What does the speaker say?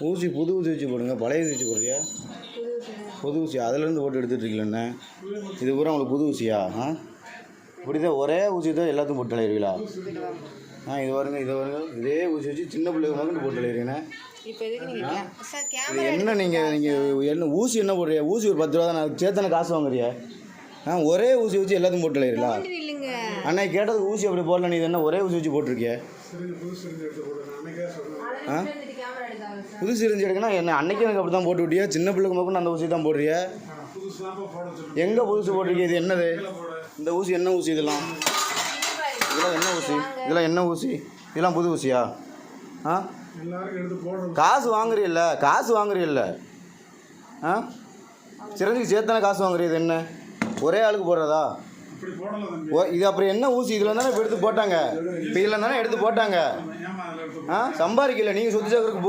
ஊசி புது ஊசி வச்சு போடுங்க, பழைய ஊசி வச்சு போடுறியா? புது ஊசி அதுலேருந்து போட்டு எடுத்துகிட்ருக்கீங்களே. இது பூரா உங்களுக்கு புது ஊசியா? இப்படி தான் ஒரே ஊசி தான் எல்லாத்தையும் போட்டு விளையாடுவீங்களா? இது வருங்க இதே ஊசி வச்சு சின்ன பிள்ளைங்க மட்டும் போட்டு விளையாடுறீங்கண்ணே. இது என்ன நீங்கள் என்ன ஊசி என்ன போடுறியா? ஊசி ஒரு 10 ரூபா தான், அதுக்கு சேர்த்தானே காசு வாங்குறியா? ஒரே ஊசி வச்சு எல்லாத்தையும் போட்டு விளையாடுறீங்களா? அண்ணா கேட்டதுக்கு ஊசி அப்படி போடல, நீ என்ன ஒரே ஊசி வச்சு போட்டிருக்கிய? புது சிரிஞ்சு எடுக்கணும் என்ன? அன்னைக்கு எனக்கு அப்படி தான் போட்டு விட்டியா? சின்ன பிள்ளைக்கு மட்டும் அந்த ஊசி தான் போடுறிய? எங்கே புதுசு போட்டிருக்கீங்க? இது என்னது? இந்த ஊசி என்ன ஊசி? இதெல்லாம் என்ன ஊசி? இதெல்லாம் என்ன ஊசி? இதெல்லாம் புது ஊசியா? காசு வாங்குறீல்ல? சிரஞ்சுக்கு சேர்த்தானே காசு வாங்குறீ. இது என்ன ஒரே ஆளுக்கு போடுறதா? இது அப்புறம் என்ன ஊசி? இதில் தானே இப்போ எடுத்து போட்டாங்க. இப்போ இதில் தானே எடுத்து போட்டாங்க. சம்பாதிக்கல நீங்கள் சொத்து சேர்க்கறதுக்கு